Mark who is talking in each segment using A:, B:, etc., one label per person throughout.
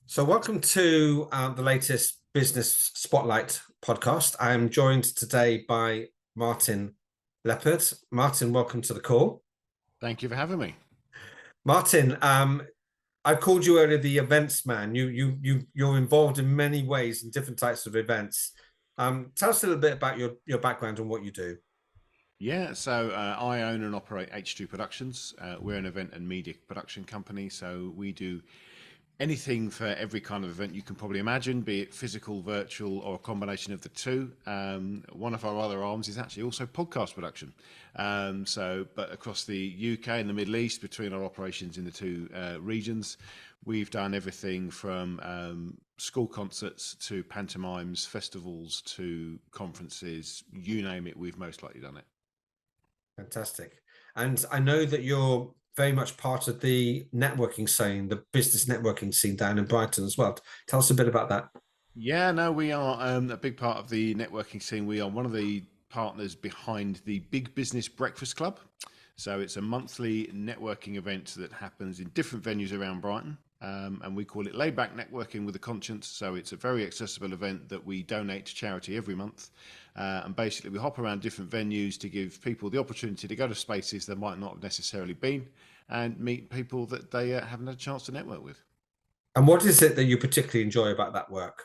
A: So, welcome to the latest Business Spotlight podcast. I'm joined today by Martin Leppard. Martin, welcome to the call.
B: Thank you for having me.
A: Martin, I called you earlier the events man. You're involved in many ways in different types of events. Tell us a little bit about your background and what you do.
B: Yeah, so I own and operate H2 Productions. We're an event and media production company, so we do anything for every kind of event you can probably imagine, be it physical, virtual, or a combination of the two. One of our other arms is actually also podcast production. But across the UK and the Middle East, between our operations in the two regions, we've done everything from school concerts to pantomimes, festivals to conferences, you name it, we've most likely done it.
A: Fantastic. And I know that you're very much part of the networking scene, the business networking scene down in Brighton as well. Tell us a bit about that.
B: Yeah, no, we are a big part of the networking scene. We are one of the partners behind the Big Business Breakfast Club. So it's a monthly networking event that happens in different venues around Brighton. And we call it Laid Back Networking with a Conscience. So it's a very accessible event that we donate to charity every month. And basically, we hop around different venues to give people the opportunity to go to spaces they might not have necessarily been and meet people that they haven't had a chance to network with.
A: And what is it that you particularly enjoy about that work?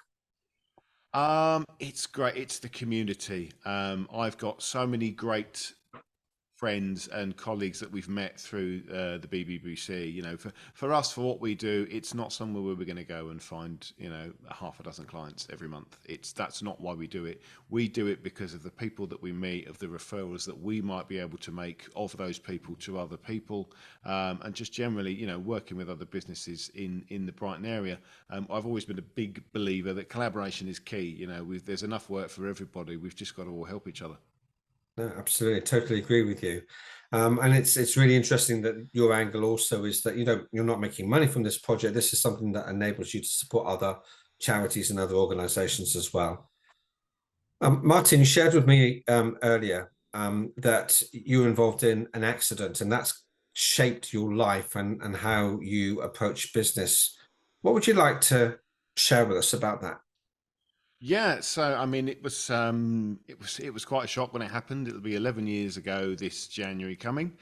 B: It's great. It's the community. I've got so many great friends and colleagues that we've met through the BBBC. You know, for us, for what we do, it's not somewhere where we're going to go and find, half a dozen clients every month. That's not why we do it. We do it because of the people that we meet, of the referrals that we might be able to make of those people to other people, and just generally, working with other businesses in the Brighton area. I've always been a big believer that collaboration is key. There's enough work for everybody. We've just got to all help each other.
A: No, absolutely, totally agree with you. And it's really interesting that your angle also is that you're not making money from this project. This is something that enables you to support other charities and other organizations as well. Martin, you shared with me earlier that you were involved in an accident, and that's shaped your life and how you approach business. What would you like to share with us about that?
B: Yeah, so I mean, it was quite a shock when it happened. It'll be 11 years ago this January coming.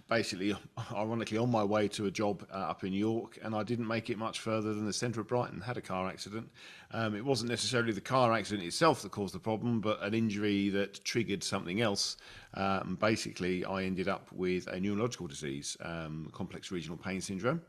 B: Basically, ironically, on my way to a job up in York, and I didn't make it much further than the centre of Brighton. Had a car accident. It wasn't necessarily the car accident itself that caused the problem, but an injury that triggered something else. Basically, I ended up with a neurological disease, complex regional pain syndrome.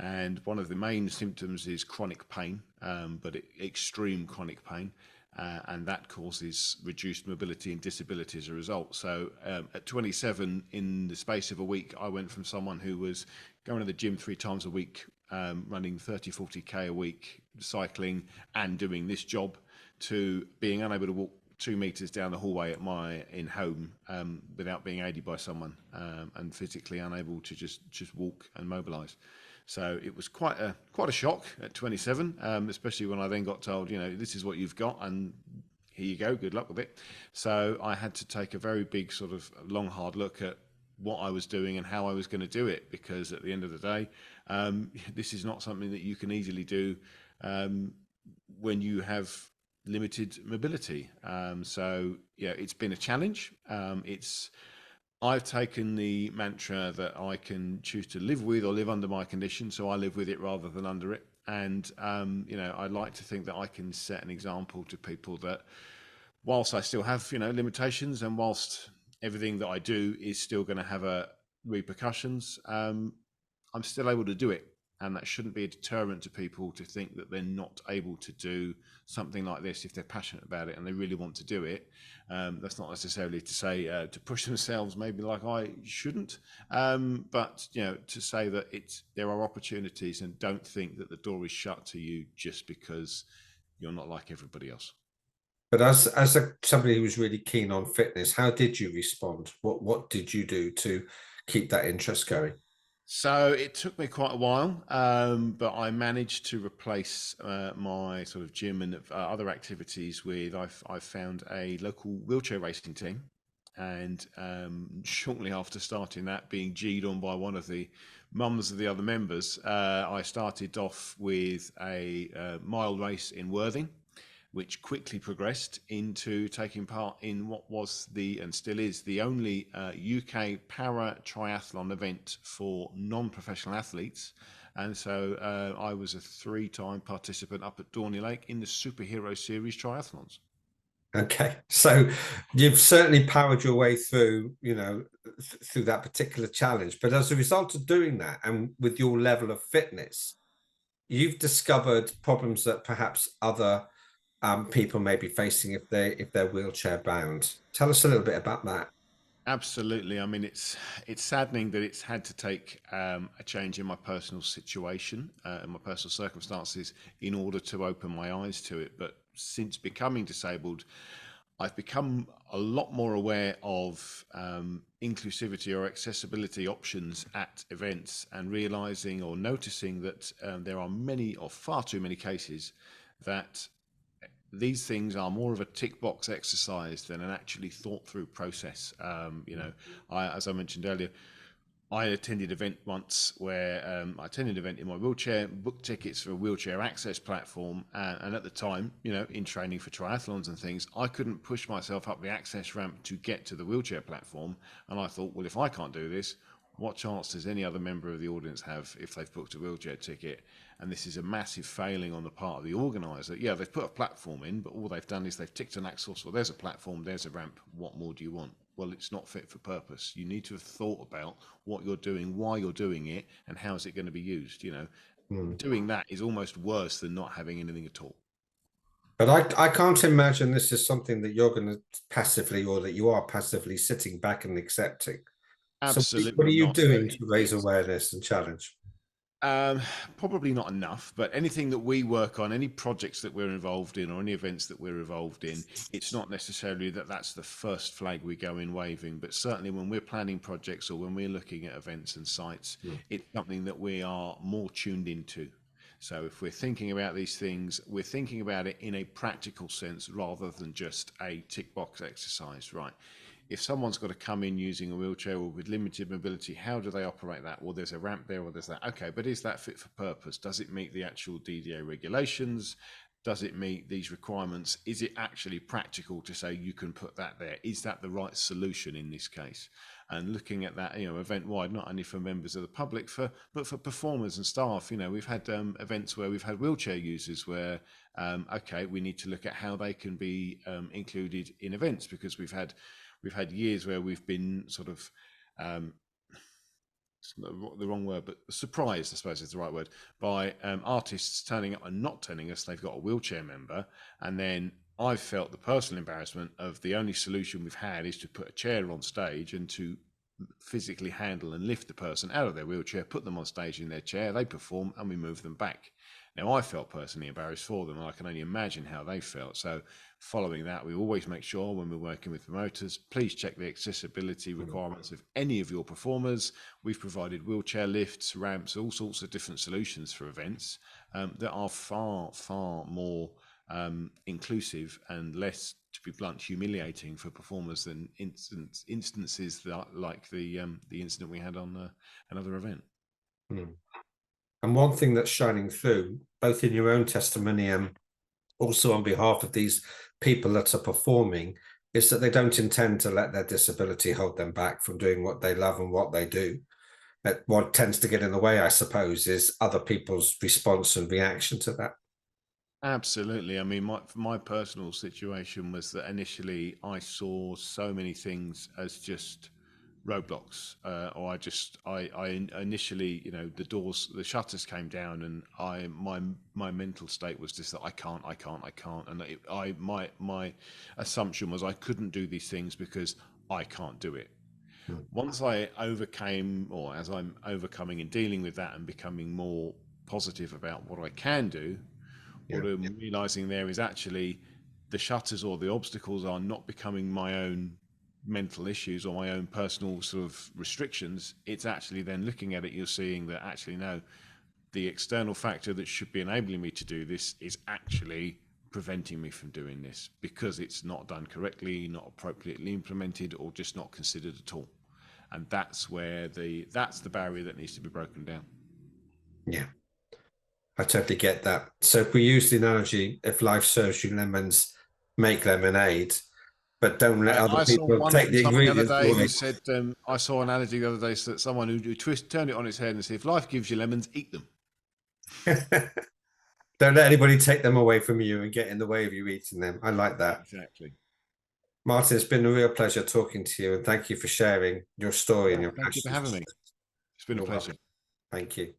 B: And one of the main symptoms is chronic pain, but extreme chronic pain, and that causes reduced mobility and disability as a result. So at 27, in the space of a week, I went from someone who was going to the gym 3 times a week, running 30, 40K a week, cycling and doing this job, to being unable to walk 2 meters down the hallway at my in home without being aided by someone, and physically unable to just walk and mobilise. So it was quite a shock at 27, especially when I then got told, this is what you've got, and here you go, good luck with it. So I had to take a very big sort of long, hard look at what I was doing and how I was going to do it, because at the end of the day, this is not something that you can easily do when you have limited mobility. So yeah, it's been a challenge. I've taken the mantra that I can choose to live with or live under my condition, so I live with it rather than under it. And I'd like to think that I can set an example to people that, whilst I still have limitations, and whilst everything that I do is still going to have repercussions, I'm still able to do it. And that shouldn't be a deterrent to people to think that they're not able to do something like this if they're passionate about it and they really want to do it. That's not necessarily to say to push themselves maybe like I shouldn't, but to say that there are opportunities, and don't think that the door is shut to you just because you're not like everybody else.
A: But somebody who was really keen on fitness, how did you respond? What did you do to keep that interest going?
B: So it took me quite a while, but I managed to replace my sort of gym and other activities with, I've found a local wheelchair racing team. And shortly after starting that, being G'd on by one of the mums of the other members, I started off with a mile race in Worthing, which quickly progressed into taking part in what was the and still is the only UK para triathlon event for non-professional athletes. And so I was a three-time participant up at Dorney Lake in the Superhero Series triathlons.
A: Okay, so you've certainly powered your way through, through that particular challenge. But as a result of doing that, and with your level of fitness, you've discovered problems that perhaps other people may be facing if they're wheelchair bound. Tell us a little bit about that.
B: Absolutely. I mean, it's saddening that it's had to take a change in my personal situation and my personal circumstances in order to open my eyes to it. But since becoming disabled, I've become a lot more aware of inclusivity or accessibility options at events, and realizing or noticing that there are many or far too many cases that these things are more of a tick box exercise than an actually thought through process. As I mentioned earlier, I attended an event once where I attended an event in my wheelchair, booked tickets for a wheelchair access platform, and at the time, in training for triathlons and things, I couldn't push myself up the access ramp to get to the wheelchair platform. And I thought, well, if I can't do this, what chance does any other member of the audience have if they've booked a wheelchair ticket? And this is a massive failing on the part of the organizer. Yeah, they've put a platform in, but all they've done is they've ticked an axis. Well, there's a platform, there's a ramp. What more do you want? Well, it's not fit for purpose. You need to have thought about what you're doing, why you're doing it, and how is it going to be used.
A: Hmm.
B: Doing that is almost worse than not having anything at all.
A: But I can't imagine this is something that you're going to passively, or that you are passively sitting back and accepting. So what
B: Absolutely
A: are you
B: not. So
A: doing to raise
B: it's
A: awareness and challenge?
B: Um, probably not enough, but anything that we work on, any projects that we're involved in, or any events that we're involved in, it's not necessarily that that's the first flag we go in waving, but certainly when we're planning projects or when we're looking at events and sites,
A: Hmm.
B: it's something that we are more tuned into. So if we're thinking about these things, we're thinking about it in a practical sense rather than just a tick box exercise, right? If someone's got to come in using a wheelchair or with limited mobility, how do they operate that? Well, there's a ramp there or there's that. Okay, but is that fit for purpose? Does it meet the actual DDA regulations? Does it meet these requirements? Is it actually practical to say you can put that there? Is that the right solution in this case? And looking at that, event wide, not only for members of the public, but for performers and staff. We've had events where we've had wheelchair users where, okay, we need to look at how they can be included in events, because we've had years where we've been sort of it's not the wrong word, but surprised, I suppose is the right word, by artists turning up and not telling us they've got a wheelchair member. And then I've felt the personal embarrassment of the only solution we've had is to put a chair on stage and to physically handle and lift the person out of their wheelchair, put them on stage in their chair, they perform, and we move them back. Now, I felt personally embarrassed for them, and I can only imagine how they felt. So, following that, we always make sure when we're working with promoters, please check the accessibility requirements of any of your performers. We've provided wheelchair lifts, ramps, all sorts of different solutions for events that are far, far more inclusive and less, to be blunt, humiliating for performers than instances like the incident we had on another event.
A: Hmm. And one thing that's shining through, both in your own testimony and also on behalf of these people that are performing, is that they don't intend to let their disability hold them back from doing what they love and what they do. What tends to get in the way, I suppose, is other people's response and reaction to that.
B: Absolutely. I mean, my personal situation was that initially I saw so many things as just roadblocks, or I initially, the shutters came down, and my mental state was just that I can't, and my assumption was I couldn't do these things because I can't do it.
A: Hmm.
B: Once I overcame, or as I'm overcoming and dealing with that and becoming more positive about what I can do,
A: Yeah.
B: what I'm realizing there is actually the shutters or the obstacles are not becoming my own mental issues or my own personal sort of restrictions. It's actually then looking at it, you're seeing that actually, no, the external factor that should be enabling me to do this is actually preventing me from doing this because it's not done correctly, not appropriately implemented, or just not considered at all. and that's where that's the barrier that needs to be broken down.
A: Yeah, I totally get that. So if we use the analogy, if life serves you lemons, make lemonade, but don't let other
B: I saw
A: people
B: one
A: take
B: from
A: the
B: someone the other
A: ingredients
B: day who
A: away.
B: said, I saw an analogy the other day that someone who turned it on its head and said, if life gives you lemons, eat them.
A: Don't let anybody take them away from you and get in the way of you eating them. I like that.
B: Exactly.
A: Martin, it's been a real pleasure talking to you, and thank you for sharing your story and
B: Yeah,
A: your
B: thank you for having
A: passions.
B: me. It's been a
A: You're
B: pleasure.
A: welcome. Thank you.